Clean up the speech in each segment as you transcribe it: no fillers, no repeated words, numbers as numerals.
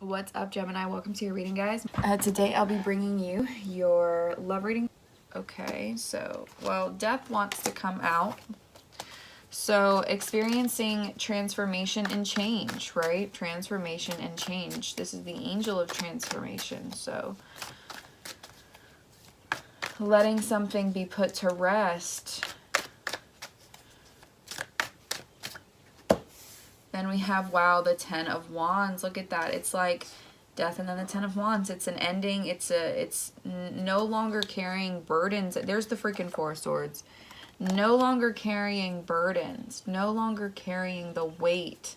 What's up, Gemini? Welcome to your reading, guys. Today I'll be bringing you your love reading. Okay, so, well, death wants to come out. So, experiencing transformation and change, right? Transformation and change. This is the angel of transformation. So, letting something be put to rest. Then we have, wow, the 10 of Wands. Look at that. It's like death and then the 10 of Wands. It's an ending. It's no longer carrying burdens. There's the freaking 4 of Swords. No longer carrying burdens. No longer carrying the weight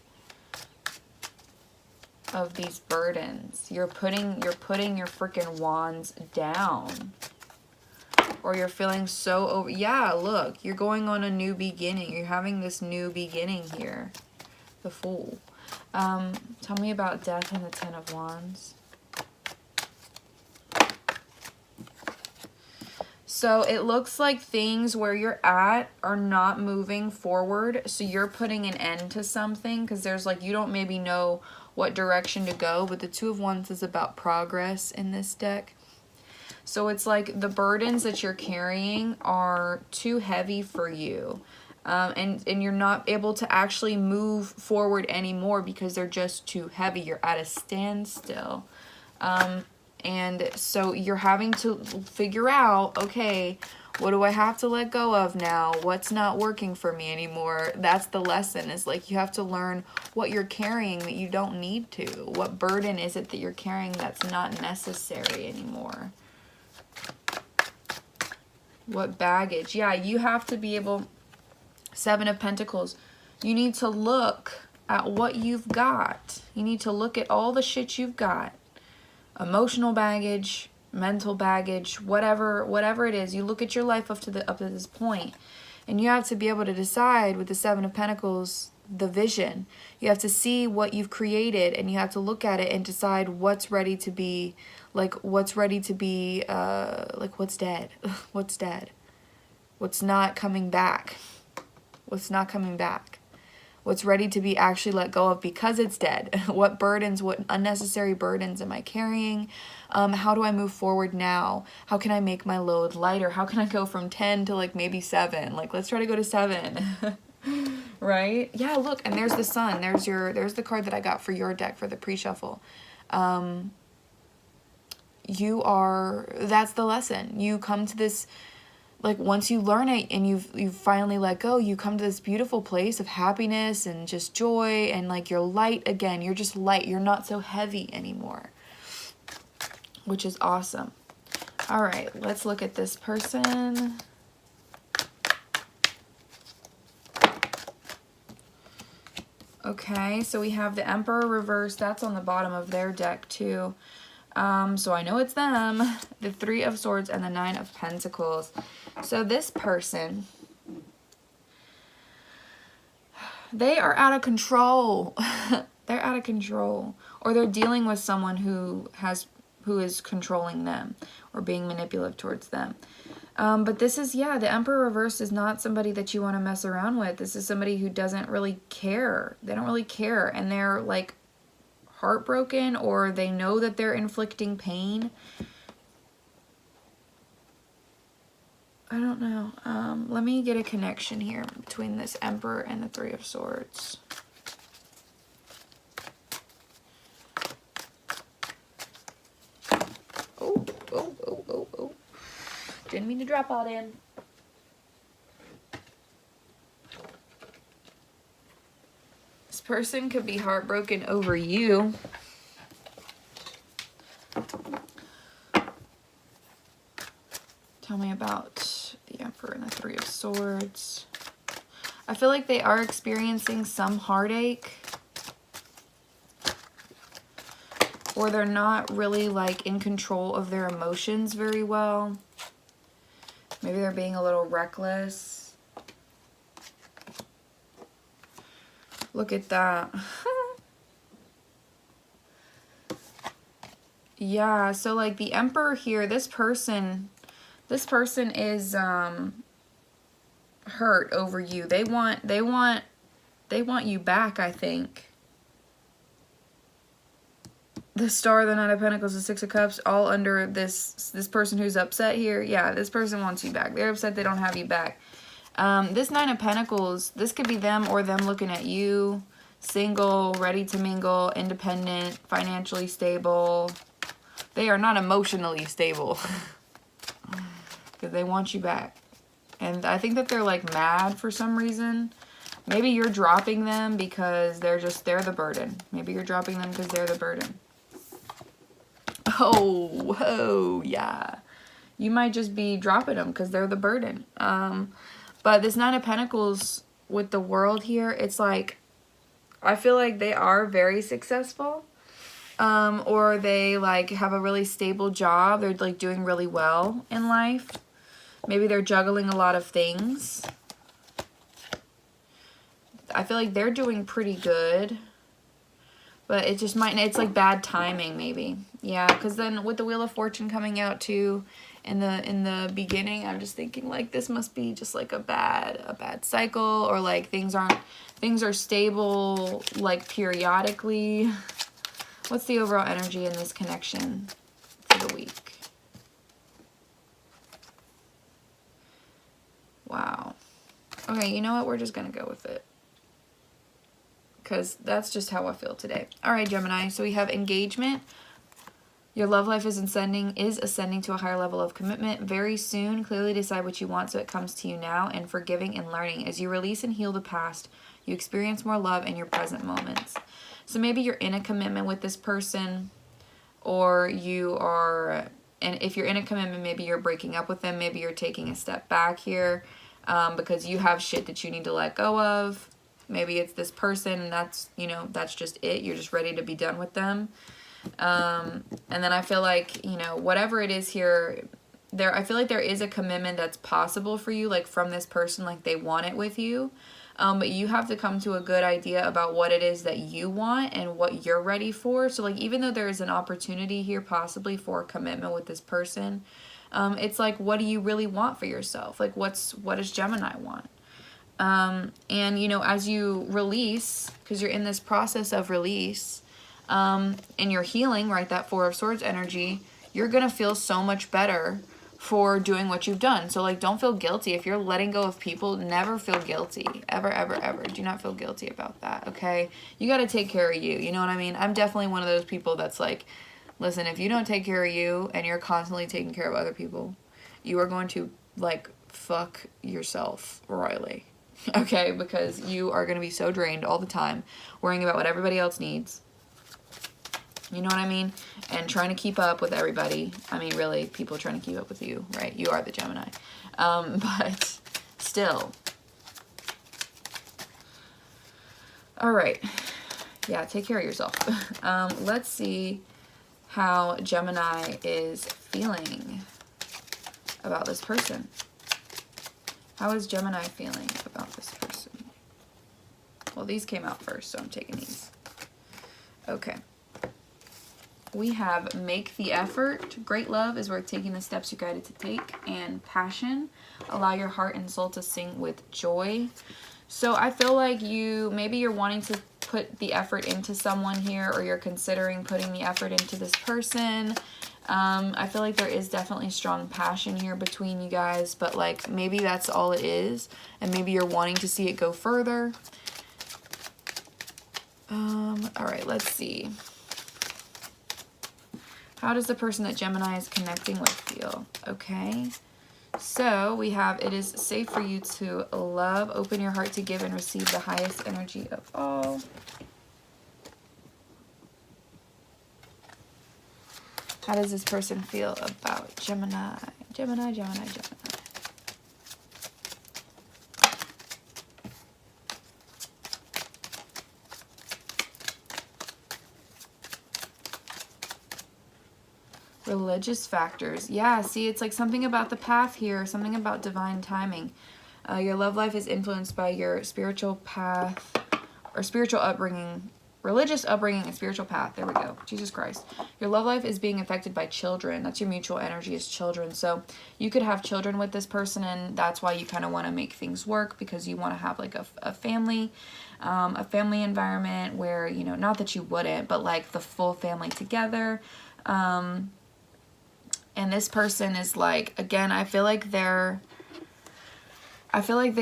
of these burdens. You're putting your freaking wands down. Or you're feeling so over. Yeah, look. You're going on a new beginning. You're having this new beginning here. The Fool. Tell me about death and the 10 of Wands. So it looks like things where you're at are not moving forward. So you're putting an end to something because there's like, you don't maybe know what direction to go. But the 2 of Wands is about progress in this deck. So it's like the burdens that you're carrying are too heavy for you. And you're not able to actually move forward anymore because they're just too heavy. You're at a standstill. And so you're having to figure out, okay, what do I have to let go of now? What's not working for me anymore? That's the lesson, is like you have to learn what you're carrying that you don't need to. What burden is it that you're carrying that's not necessary anymore? What baggage? Yeah, you have to be able... 7 of Pentacles. You need to look at what you've got. You need to look at all the shit you've got. Emotional baggage, mental baggage, whatever it is. You look at your life up to this point, and you have to be able to decide with the 7 of Pentacles, the vision. You have to see what you've created, and you have to look at it and decide what's ready to be, like what's ready to be, like what's dead, what's dead, what's not coming back. What's not coming back? What's ready to be actually let go of because it's dead? What burdens, what unnecessary burdens am I carrying? How do I move forward now? How can I make my load lighter? How can I go from 10 to like maybe 7? Like, let's try to go to 7. Right? Yeah, look, and there's the Sun. There's the card that I got for your deck for the pre-shuffle. That's the lesson. You come to this... Like, once you learn it and you've finally let go, you come to this beautiful place of happiness and just joy, and like you're light again. You're just light. You're not so heavy anymore, which is awesome. All right, let's look at this person. Okay, so we have the Emperor reversed. That's on the bottom of their deck too. So I know it's them. The 3 of Swords and the 9 of Pentacles. So this person, they are out of control. They're out of control. Or they're dealing with someone who is controlling them or being manipulative towards them. But this is, yeah, the Emperor reversed is not somebody that you want to mess around with. This is somebody who doesn't really care. They don't really care. And they're like heartbroken, or they know that they're inflicting pain. I don't know. Let me get a connection here between this Emperor and the 3 of Swords. Oh. Didn't mean to drop all in. This person could be heartbroken over you. Tell me about the Emperor and the 3 of Swords. I feel like they are experiencing some heartache. Or they're not really like in control of their emotions very well. Maybe they're being a little reckless. Look at that. Yeah, so like the Emperor here, this person is hurt over you. They want you back, I think. the Star, the Knight of Pentacles, the Six of Cups, all under this person who's upset here. Yeah, this person wants you back. They're upset they don't have you back. This Nine of Pentacles, this could be them or them looking at you. Single, ready to mingle, independent, financially stable. They are not emotionally stable. Because they want you back. And I think that they're like mad for some reason. Maybe you're dropping them because they're the burden. Maybe you're dropping them because they're the burden. Oh, whoa, yeah. You might just be dropping them because they're the burden. But this Nine of Pentacles with the World here, it's like, I feel like they are very successful. Or they like have a really stable job. They're like doing really well in life. Maybe they're juggling a lot of things. I feel like they're doing pretty good. But it just might, it's like bad timing maybe. Yeah, because then with the Wheel of Fortune coming out too in the beginning, I'm just thinking like this must be just like a bad cycle, or like things are stable like periodically. What's the overall energy in this connection for the week? Wow. Okay, you know what? We're just going to go with it. Because that's just how I feel today. All right, Gemini. So we have engagement. Your love life is ascending to a higher level of commitment very soon. Clearly decide what you want so it comes to you now. And forgiving and learning. As you release and heal the past, you experience more love in your present moments. So maybe you're in a commitment with this person, or you are, and if you're in a commitment, maybe you're breaking up with them. Maybe you're taking a step back here because you have shit that you need to let go of. Maybe it's this person and that's, you know, that's just it. You're just ready to be done with them. And then I feel like, you know, whatever it is here, I feel like there is a commitment that's possible for you, like from this person, like they want it with you. But you have to come to a good idea about what it is that you want and what you're ready for. So like, even though there is an opportunity here possibly for a commitment with this person, it's like, what do you really want for yourself? Like what does Gemini want? And you know, as you release, because you're in this process of release, and you're healing, right? That Four of Swords energy, you're going to feel so much better for doing what you've done. So like, don't feel guilty. If you're letting go of people, never feel guilty. Ever, ever, ever. Do not feel guilty about that. Okay. You got to take care of you. You know what I mean? I'm definitely one of those people that's like, listen, if you don't take care of you and you're constantly taking care of other people, you are going to like fuck yourself royally. Okay. Because you are going to be so drained all the time, worrying about what everybody else needs. You know what I mean? And trying to keep up with everybody. I mean, really, people trying to keep up with you, right? You are the Gemini. But still. All right. Yeah, take care of yourself. Let's see how Gemini is feeling about this person. How is Gemini feeling about this person? Well, these came out first, so I'm taking these. Okay. We have make the effort. Great love is worth taking the steps you're guided to take. And passion. Allow your heart and soul to sing with joy. So I feel like maybe you're wanting to put the effort into someone here, or you're considering putting the effort into this person. I feel like there is definitely strong passion here between you guys, but like maybe that's all it is. And maybe you're wanting to see it go further. All right, let's see. How does the person that Gemini is connecting with feel? Okay. So we have, it is safe for you to love. Open your heart to give and receive the highest energy of all. How does this person feel about Gemini? Gemini, Gemini, Gemini. Religious factors. Yeah, see, it's like something about the path here, something about divine timing. Your love life is influenced by your spiritual path or spiritual upbringing religious upbringing and spiritual path. There we go. Jesus Christ. Your love life is being affected by children. That's your mutual energy, is children. So you could have children with this person, and that's why you kind of want to make things work, because you want to have like a family environment where, you know, not that you wouldn't, but like the full family together. And this person is like, again, I feel like they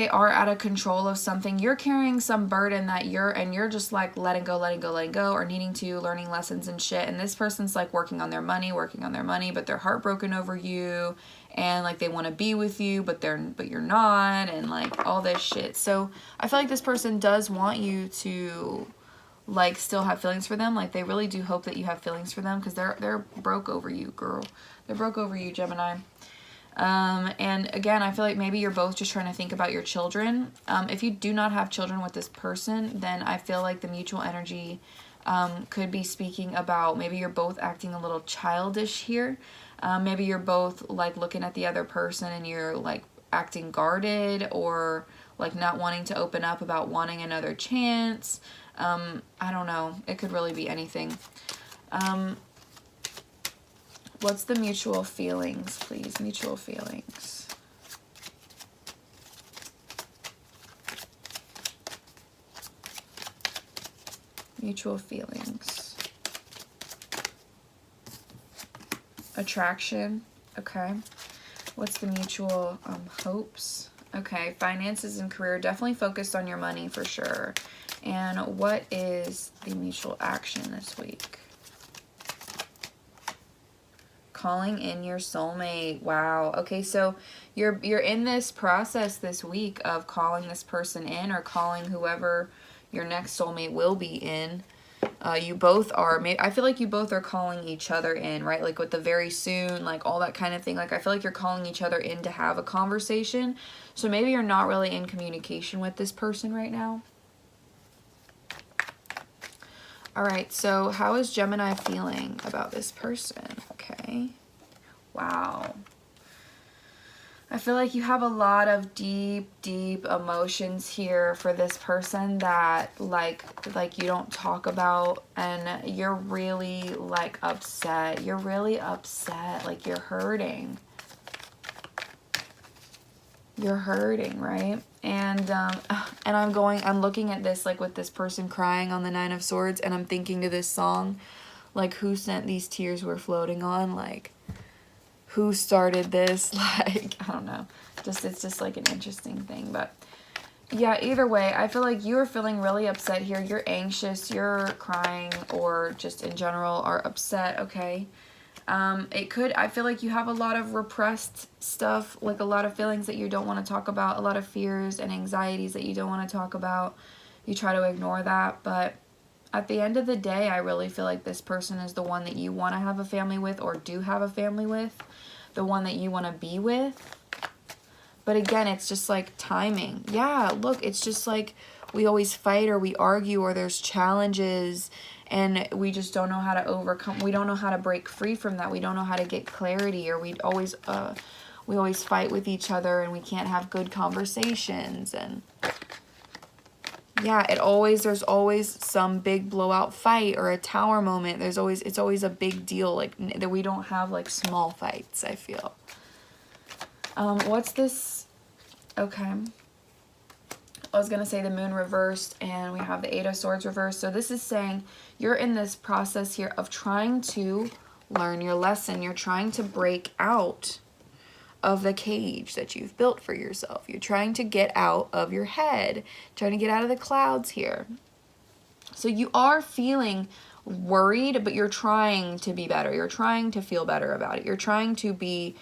are out of control of something. You're carrying some burden that you're just like letting go, or learning lessons and shit. And this person's like working on their money, but they're heartbroken over you, and like they want to be with you, but you're not, and like all this shit. So I feel like this person does want you to like still have feelings for them. Like they really do hope that you have feelings for them, because they're broke over you, girl. They're broke over you, Gemini. And again, I feel like maybe you're both just trying to think about your children. If you do not have children with this person, then I feel like the mutual energy could be speaking about maybe you're both acting a little childish here. Maybe you're both like looking at the other person and you're like acting guarded, or like not wanting to open up about wanting another chance. I don't know. It could really be anything. What's the mutual feelings, please? Mutual feelings. Mutual feelings. Attraction. Okay. What's the mutual hopes? Okay. Finances and career. Definitely focused on your money for sure. And what is the mutual action this week? Calling in your soulmate. Wow. Okay, so you're in this process this week of calling this person in, or calling whoever your next soulmate will be in. You both are, I feel like you both are calling each other in, right? Like with the very soon, like all that kind of thing. Like I feel like you're calling each other in to have a conversation. So maybe you're not really in communication with this person right now. All right, so how is Gemini feeling about this person? Okay. Wow. I feel like you have a lot of deep, deep emotions here for this person that like you don't talk about, and you're really like upset. You're really upset, like you're hurting. You're hurting, right? And I'm looking at this like with this person crying on the 9 of Swords, and I'm thinking to this song, like, who sent these tears we're floating on? Like, who started this? Like, I don't know. It's just like an interesting thing. But yeah, either way, I feel like you're feeling really upset here. You're anxious, you're crying, or just in general are upset, okay? I feel like you have a lot of repressed stuff, like a lot of feelings that you don't want to talk about, a lot of fears and anxieties that you don't want to talk about. You try to ignore that, but at the end of the day, I really feel like this person is the one that you want to have a family with, or do have a family with, the one that you want to be with. But again, it's just like timing. Yeah, look, it's just like we always fight, or we argue, or there's challenges, and we just don't know how to overcome. We don't know how to break free from that. We don't know how to get clarity, or we always fight with each other, and we can't have good conversations. And yeah, there's always some big blowout fight or a tower moment. It's always a big deal, like that we don't have like small fights, I feel. What's this? Okay. I was going to say the Moon reversed, and we have the 8 of Swords reversed. So this is saying you're in this process here of trying to learn your lesson. You're trying to break out of the cage that you've built for yourself. You're trying to get out of your head, trying to get out of the clouds here. So you are feeling worried, but you're trying to be better. You're trying to feel better about it. You're trying to be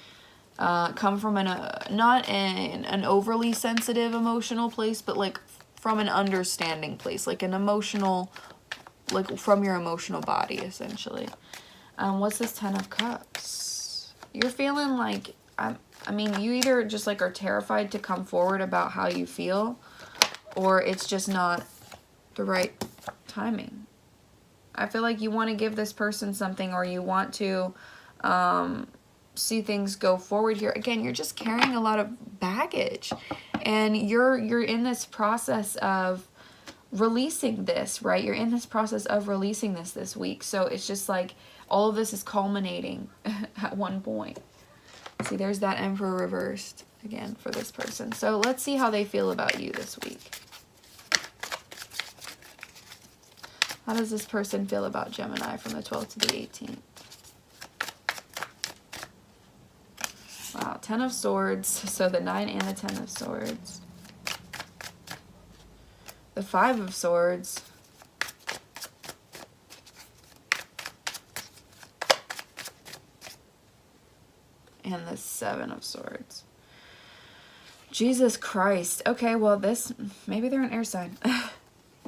come from not an overly sensitive emotional place, but like from an understanding place, like an emotional, like from your emotional body, essentially. What's this 10 of Cups? You're feeling like, I mean, you either just like are terrified to come forward about how you feel, or it's just not the right timing. I feel like you want to give this person something, or you want to see things go forward here. Again, you're just carrying a lot of baggage, and you're in this process of releasing this, right? You're in this process of releasing this week. So it's just like all of this is culminating at one point. See, there's that Emperor reversed again for this person. So let's see how they feel about you this week. How does this person feel about Gemini from the 12th to the 18th? Wow, 10 of Swords. So the 9 and the 10 of Swords. The 5 of Swords. And the 7 of Swords. Jesus Christ. Okay, well this, maybe they're an air sign.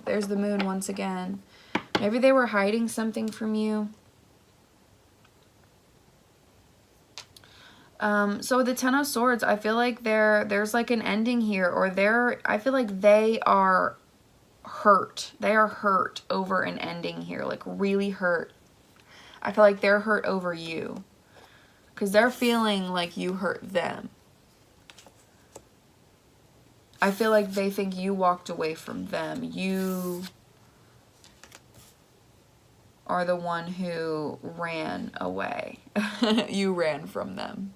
There's the Moon once again. Maybe they were hiding something from you. So the 10 of Swords, I feel like there's like an ending here, or I feel like they are hurt. They are hurt over an ending here, like really hurt. I feel like they're hurt over you because they're feeling like you hurt them. I feel like they think you walked away from them. You are the one who ran away. You ran from them.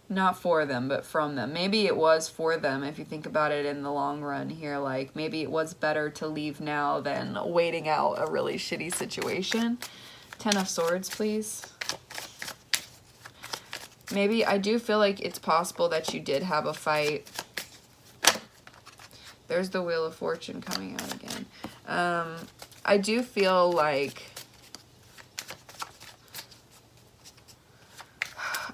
Not for them, but from them. Maybe it was for them if you think about it in the long run here. Like, maybe it was better to leave now than waiting out a really shitty situation. 10 of Swords, please. Maybe I do feel like it's possible that you did have a fight. There's the Wheel of Fortune coming out again. I do feel like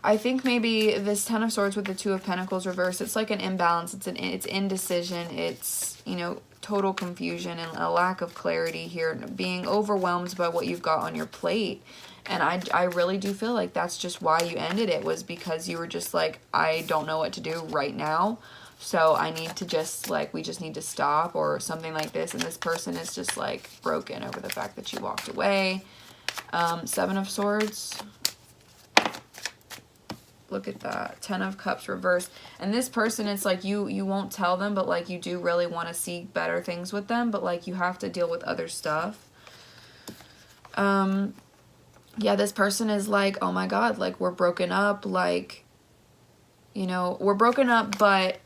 I think maybe this 10 of Swords with the 2 of Pentacles reversed, it's like an imbalance. It's indecision. It's, you know, total confusion and a lack of clarity here, being overwhelmed by what you've got on your plate. And I really do feel like that's just why you ended it, was because you were just like, I don't know what to do right now. So I need to just, like, we just need to stop or something like this. And this person is just, like, broken over the fact that you walked away. 7 of Swords. Look at that. 10 of Cups reversed. And this person, it's like you won't tell them, but, like, you do really want to see better things with them. But, like, you have to deal with other stuff. Yeah, this person is like, oh, my God, like, we're broken up. Like, you know, we're broken up, but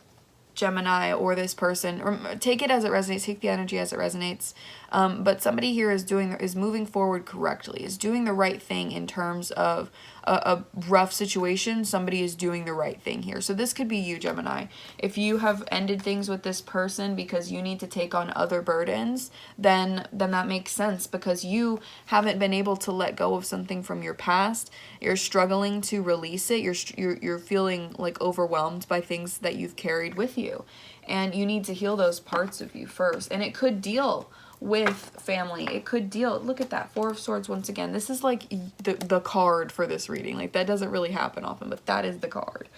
Gemini or this person, or take it as it resonates, take the energy as it resonates. But somebody here is moving forward correctly, is doing the right thing in terms of a rough situation. Somebody is doing the right thing here. So this could be you, Gemini. If you have ended things with this person because you need to take on other burdens, then that makes sense, because you haven't been able to let go of something from your past. You're struggling to release it. You're feeling like overwhelmed by things that you've carried with you, and you need to heal those parts of you first. And it could deal with family. It could deal, look at that, 4 of Swords once again. This is like the card for this reading. Like, that doesn't really happen often, but that is the card.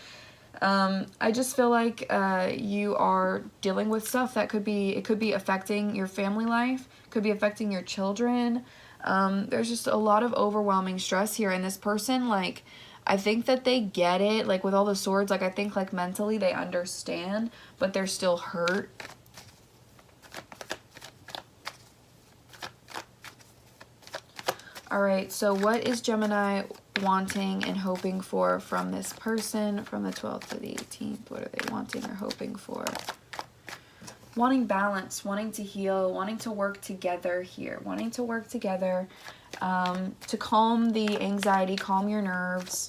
I just feel like you are dealing with stuff that could be affecting your family life, could be affecting your children. There's just a lot of overwhelming stress here, and this person, like, I think that they get it, like, with all the swords. Like, I think, like, mentally they understand, but they're still hurt. All right, so what is Gemini wanting and hoping for from this person from the 12th to the 18th? What are they wanting or hoping for? Wanting balance, wanting to heal, wanting to work together here. Wanting to work together to calm the anxiety, calm your nerves,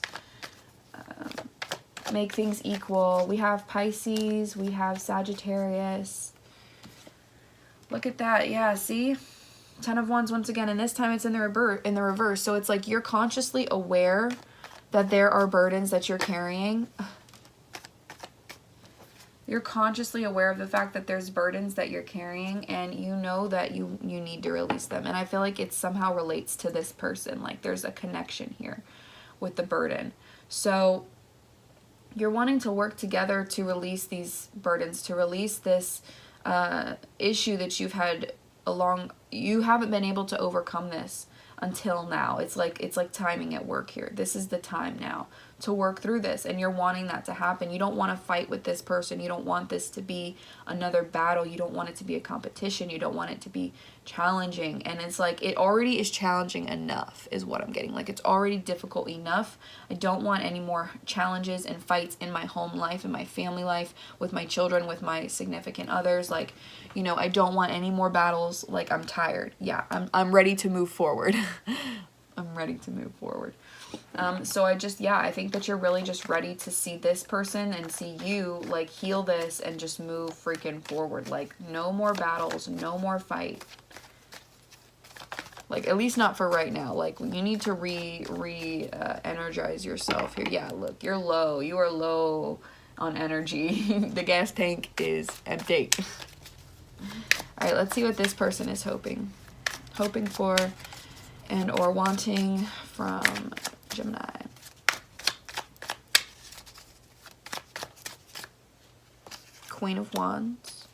make things equal. We have Pisces, we have Sagittarius. Look at that, yeah, see? 10 of Wands once again, and this time it's in the reverse. So it's like you're consciously aware that there are burdens that you're carrying. You're consciously aware of the fact that there's burdens that you're carrying, and you know that you need to release them. And I feel like it somehow relates to this person. Like, there's a connection here with the burden. So you're wanting to work together to release these burdens, to release this issue that you've had you haven't been able to overcome this. until now. It's like timing at work here. This is the time now to work through this, and you're wanting that to happen. You don't want to fight with this person. You don't want this to be another battle. You don't want it to be a competition. You don't want it to be challenging. And it's like, it already is challenging enough is what I'm getting. Like, it's already difficult enough. I don't want any more challenges and fights in my home life, in my family life, with my children, with my significant others. Like, you know, I don't want any more battles. Like, I'm tired. Yeah, I'm ready to move forward. I'm ready to move forward. So I think that you're really just ready to see this person and see you, like, heal this and just move freaking forward. Like, no more battles, no more fight. Like, at least not for right now. Like, you need to energize yourself here. Yeah, look, you're low. You are low on energy. The gas tank is empty. All right, let's see what this person is hoping for and or wanting from Gemini. Queen of Wands.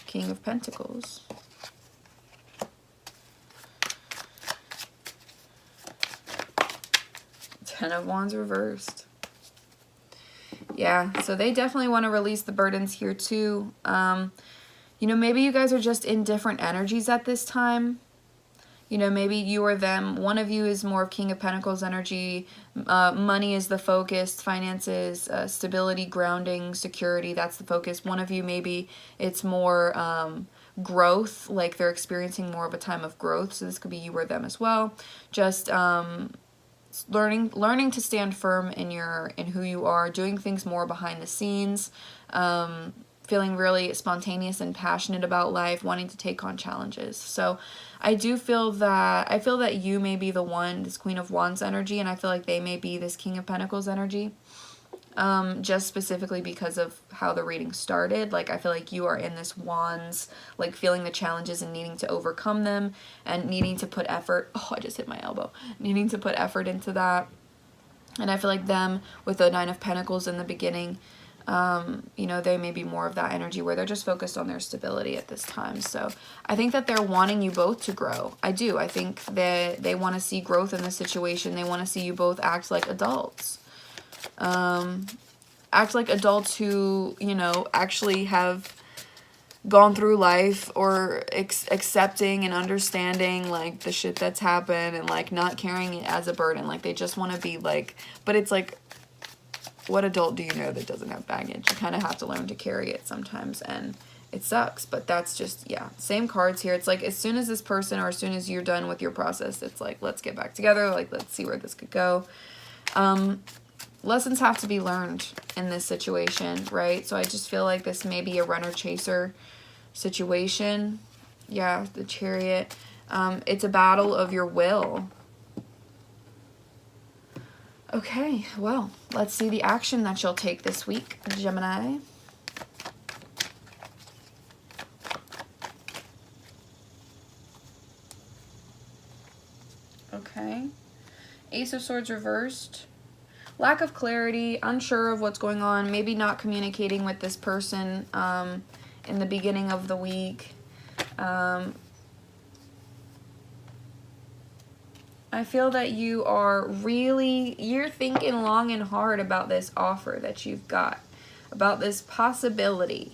King of Pentacles. Ten of Wands reversed. Yeah, so they definitely want to release the burdens here too. You know, maybe you guys are just in different energies at this time. You know, maybe you or them. One of you is more of King of Pentacles energy. Money is the focus. Finances, stability, grounding, security. That's the focus. One of you, maybe it's more growth. Like, they're experiencing more of a time of growth. So this could be you or them as well. Just learning to stand firm in who you are. Doing things more behind the scenes. Feeling really spontaneous and passionate about life, wanting to take on challenges. So I feel that you may be the one, this Queen of Wands energy, and I feel like they may be this King of Pentacles energy. Just specifically because of how the reading started. Like, I feel like you are in this Wands, like, feeling the challenges and needing to overcome them and needing to put effort. Oh, I just hit my elbow. Needing to put effort into that. And I feel like them with the Nine of Pentacles in the beginning, you know, they may be more of that energy where they're just focused on their stability at this time. So I think that they're wanting you both to grow. I do. I think that they want to see growth in this situation. They want to see you both act like adults. Act like adults who, you know, actually have gone through life, or accepting and understanding, like, the shit that's happened, and, like, not carrying it as a burden. Like, they just want to be, like, but it's like, what adult do you know that doesn't have baggage? You kind of have to learn to carry it sometimes, and it sucks, but that's just, yeah, same cards here. It's like, as soon as this person, or as soon as you're done with your process, it's like, let's get back together. Like, let's see where this could go. Lessons have to be learned in this situation, right? So I just feel like this may be a runner-chaser situation. Yeah, the Chariot. It's a battle of your will. Okay, well, let's see the action that you'll take this week, Gemini. Okay. Ace of Swords reversed. Lack of clarity, unsure of what's going on, maybe not communicating with this person in the beginning of the week. I feel that you're thinking long and hard about this offer that you've got, about this possibility.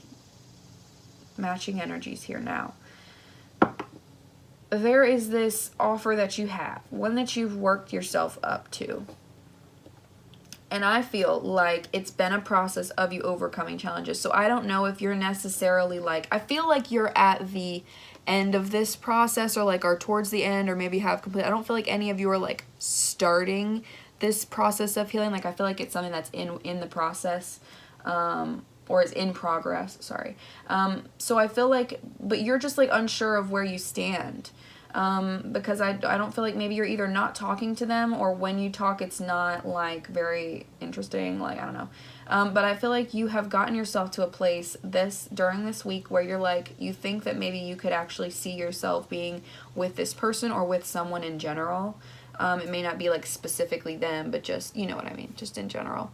Matching energies here now. There is this offer that you have, one that you've worked yourself up to. And I feel like it's been a process of you overcoming challenges. So I don't know if you're necessarily like, I feel like you're at the end of this process, or like are towards the end, or maybe have complete. I don't feel like any of you are like starting this process of healing. Like, I feel like it's something that's in the process, or is in progress, sorry. So I feel like, but you're just like unsure of where you stand. Because I don't feel like maybe you're either not talking to them, or when you talk, it's not like very interesting. Like, I don't know. But I feel like you have gotten yourself to a place during this week where you're like, you think that maybe you could actually see yourself being with this person, or with someone in general. It may not be like specifically them, but just, you know what I mean, just in general.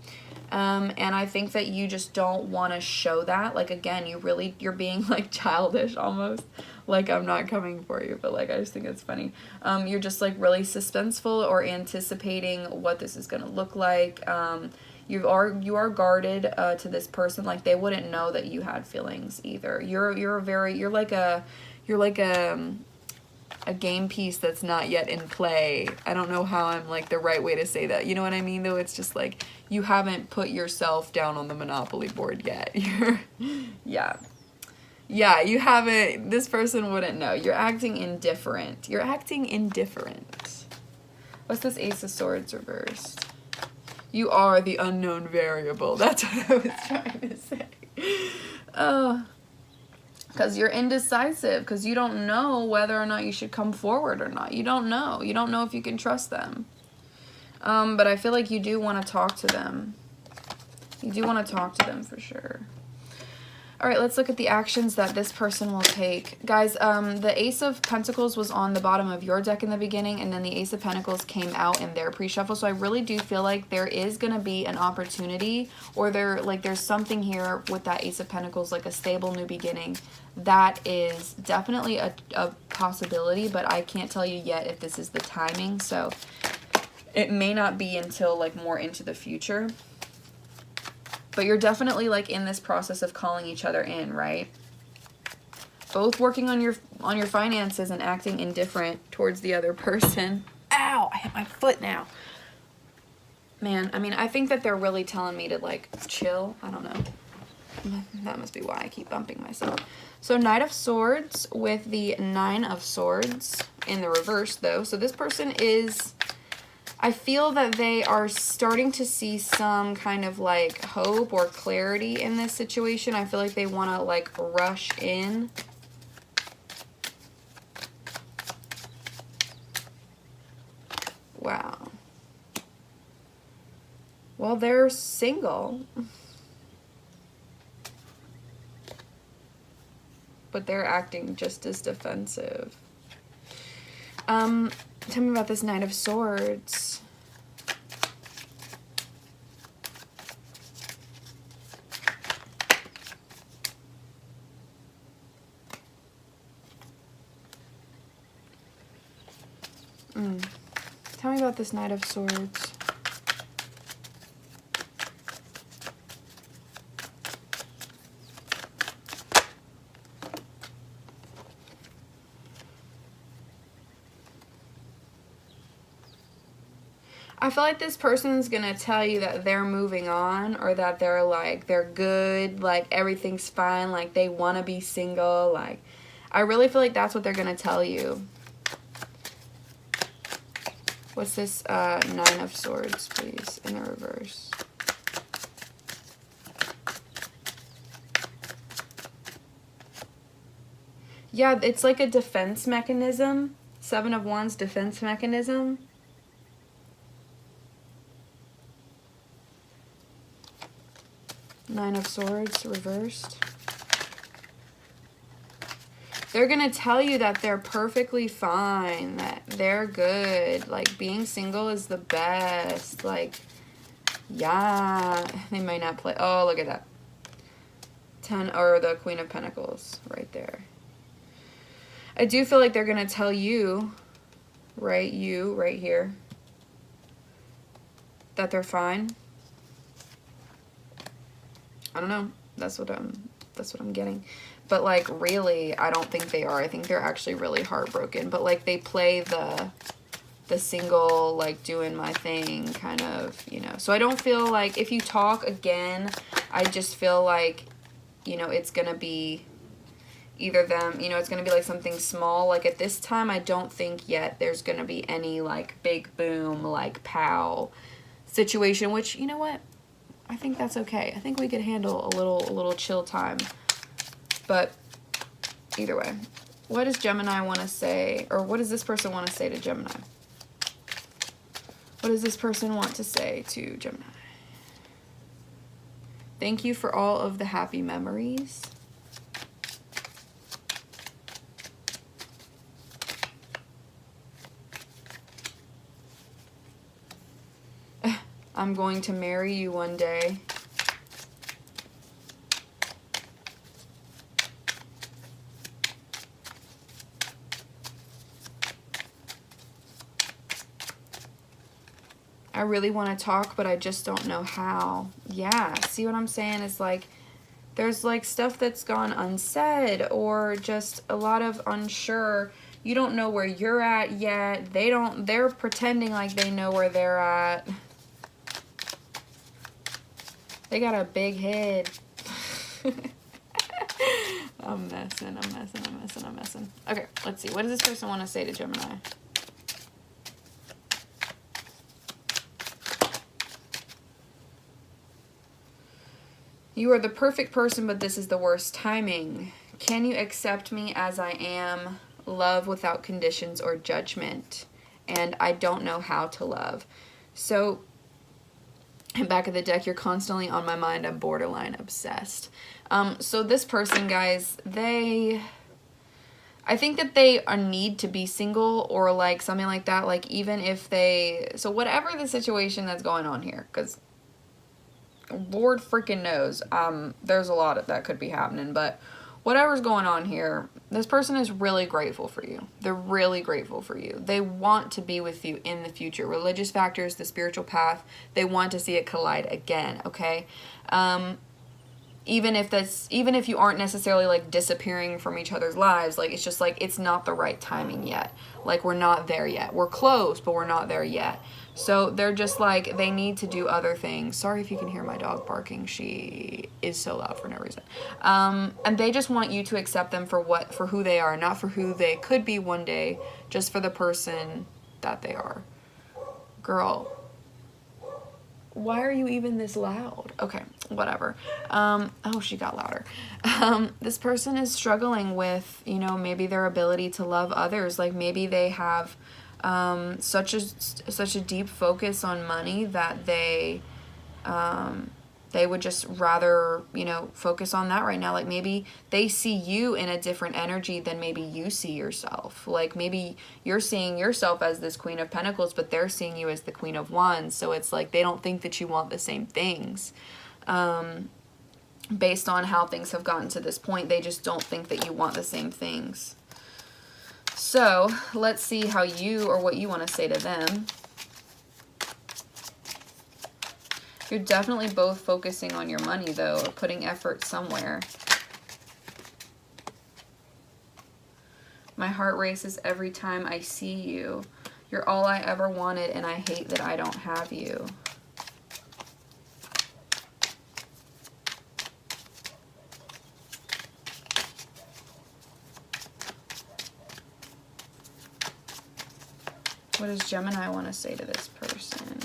And I think that you just don't want to show that. Like, again, you're being like childish almost. Like, I'm not coming for you, but like, I just think it's funny. You're just like really suspenseful or anticipating what this is going to look like. You are guarded to this person. Like, they wouldn't know that you had feelings either. You're like a game piece that's not yet in play. I don't know how I'm like the right way to say that. You know what I mean, though? It's just like you haven't put yourself down on the Monopoly board yet. Yeah, you haven't. This person wouldn't know. You're acting indifferent. What's this Ace of Swords reversed? You are the unknown variable. That's what I was trying to say. Oh. Because you're indecisive, because you don't know whether or not you should come forward or not. You don't know. You don't know if you can trust them. But I feel like you do want to talk to them. You do want to talk to them for sure. All right, let's look at the actions that this person will take. Guys, the Ace of Pentacles was on the bottom of your deck in the beginning, and then the Ace of Pentacles came out in their pre-shuffle. So I really do feel like there is going to be an opportunity, or there's something here with that Ace of Pentacles, like a stable new beginning. That is definitely a possibility, but I can't tell you yet if this is the timing. So it may not be until like more into the future. But you're definitely like in this process of calling each other in, right? Both working on your finances and acting indifferent towards the other person. Ow, I hit my foot now. Man, I mean, I think that they're really telling me to like chill. I don't know. That must be why I keep bumping myself. So Knight of Swords with the Nine of Swords in the reverse though. So this person is, I feel that they are starting to see some kind of like hope or clarity in this situation. I feel like they want to like rush in. Wow. Well, they're single. But they're acting just as defensive. Tell me about this Knight of Swords. Tell me about this Knight of Swords. I feel like this person's gonna tell you that they're moving on, or that they're like, they're good, like everything's fine, like they want to be single. Like, I really feel like that's what they're gonna tell you. What's this Nine of Swords, please, in the reverse? Yeah, it's like a defense mechanism. Seven of Wands, defense mechanism. Nine of Swords, reversed. They're going to tell you that they're perfectly fine, that they're good. Like, being single is the best. Like, yeah. They might not play. Oh, look at that. 10, or the Queen of Pentacles right there. I do feel like they're going to tell you, right, you, right here, that they're fine. I don't know. That's what I'm getting. But like, really, I don't think they are. I think they're actually really heartbroken. But like, they play the single, like, doing my thing kind of, you know. So I don't feel like, if you talk again, I just feel like, you know, it's gonna be either them, you know, it's gonna be like something small. Like, at this time, I don't think yet there's gonna be any like big boom, like pow situation, which, you know what? I think that's okay. I think we could handle a little chill time. But either way, what does Gemini want to say, or what does this person want to say to Gemini? What does this person want to say to Gemini? Thank you for all of the happy memories. I'm going to marry you one day. I really want to talk, but I just don't know how. Yeah, see what I'm saying? It's like, there's like stuff that's gone unsaid, or just a lot of unsure. You don't know where you're at yet. They're pretending like they know where they're at. They got a big head. I'm messing. Okay, let's see. What does this person want to say to Gemini? You are the perfect person, but this is the worst timing. Can you accept me as I am? Love without conditions or judgment. And I don't know how to love. So, back of the deck, you're constantly on my mind. I'm borderline obsessed. So this person, guys, I think that they need to be single, or like something like that. Like, even if so whatever the situation that's going on here, because Lord freaking knows, there's a lot of that could be happening, but whatever's going on here, this person is really grateful for you. They're really grateful for you. They want to be with you in the future. Religious factors, the spiritual path, they want to see it collide again, okay? Even if you aren't necessarily like disappearing from each other's lives, like it's just like it's not the right timing yet. Like, we're not there yet. We're close, but we're not there yet. So they're just like, they need to do other things. Sorry if you can hear my dog barking. She is so loud for no reason. And they just want you to accept them for who they are, not for who they could be one day, just for the person that they are. Girl, why are you even this loud? Okay, whatever. Oh, she got louder. This person is struggling with, maybe their ability to love others. Like, maybe they have such a deep focus on money that they would just rather, focus on that right now. Like, maybe they see you in a different energy than maybe you see yourself. Like, maybe you're seeing yourself as this Queen of Pentacles, but they're seeing you as the Queen of Wands. So it's like they don't think that you want the same things. Based on how things have gotten to this point, they just don't think that you want the same things. So let's see how what you want to say to them. You're definitely both focusing on your money, though, or putting effort somewhere. My heart races every time I see you. You're all I ever wanted, and I hate that I don't have you. What does Gemini want to say to this person?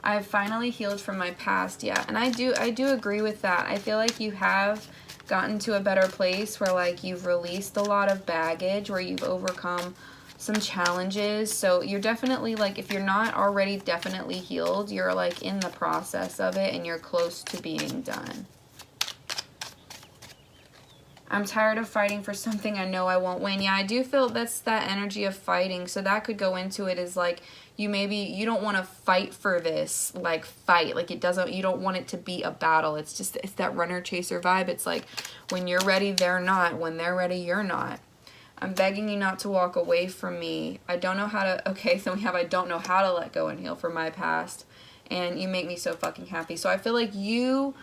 I've finally healed from my past. Yeah, and I do agree with that. I feel like you have gotten to a better place where, like, you've released a lot of baggage, where you've overcome some challenges. So you're definitely, like, if you're not already definitely healed, you're like in the process of it and you're close to being done. I'm tired of fighting for something I know I won't win. Yeah, I do feel that's that energy of fighting. So that could go into it as like, you don't want to fight for this, like fight. Like you don't want it to be a battle. It's that runner chaser vibe. It's like when you're ready, they're not. When they're ready, you're not. I'm begging you not to walk away from me. I don't know how to, okay, so we have I don't know how to let go and heal from my past. And you make me so fucking happy. So I feel like you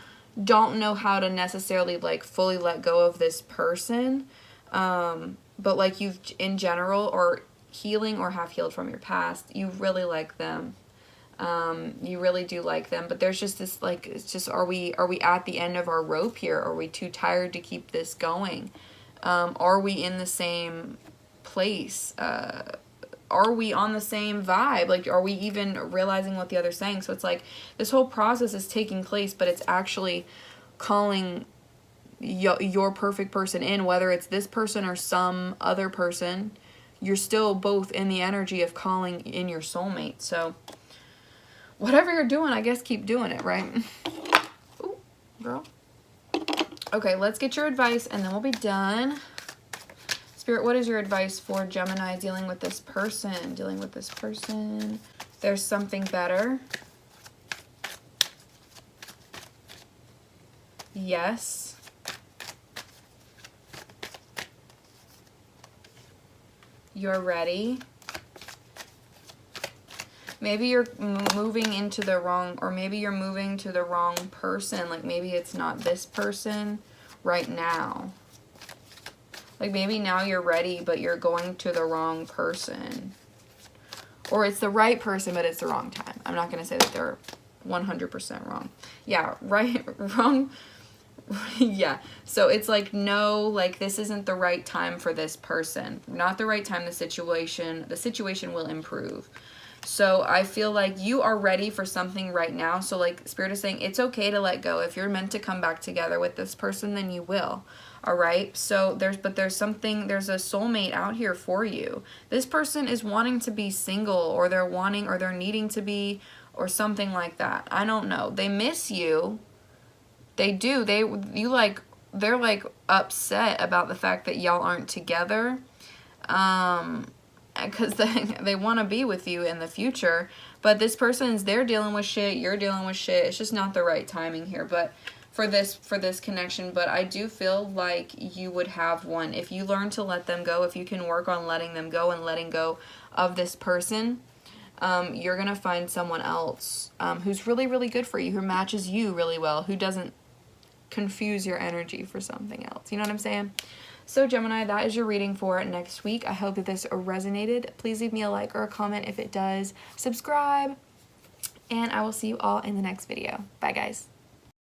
don't know how to necessarily like fully let go of this person, but like you've in general or healing or have healed from your past, you really like them. You really do like them, but there's just this like, it's just, are we at the end of our rope here? Are we too tired to keep this going? Are we in the same place? Are we on the same vibe? Like, are we even realizing what the other's saying? So it's like this whole process is taking place, but it's actually calling your perfect person in, whether it's this person or some other person. You're still both in the energy of calling in your soulmate. So whatever you're doing, I guess keep doing it, right? Ooh, girl. Okay, let's get your advice and then we'll be done. This Spirit, what is your advice for Gemini dealing with this person? Dealing with this person. There's something better. Yes. You're ready. Maybe you're moving into the wrong, or maybe you're moving to the wrong person. Like maybe it's not this person right now. Like maybe now you're ready, but you're going to the wrong person. Or it's the right person, but it's the wrong time. I'm not going to say that they're 100% wrong. Yeah, right, wrong. Yeah, so it's like, no, like this isn't the right time for this person. Not the right time, the situation will improve. So I feel like you are ready for something right now. So like Spirit is saying it's okay to let go. If you're meant to come back together with this person, then you will. All right. So there's a soulmate out here for you. This person is wanting to be single, or they're needing to be, or something like that. I don't know. They miss you. They do. They're like upset about the fact that y'all aren't together. Because they want to be with you in the future, but this they're dealing with shit, you're dealing with shit. It's just not the right timing here, but for this connection. But I do feel like you would have one if you learn to let them go. If you can work on letting them go and letting go of this person, you're gonna find someone else who's really, really good for you, who matches you really well, who doesn't confuse your energy for something else. You know what I'm saying? So Gemini, that is your reading for next week. I hope that this resonated. Please leave me a like or a comment if it does. Subscribe, and I will see you all in the next video. Bye, guys.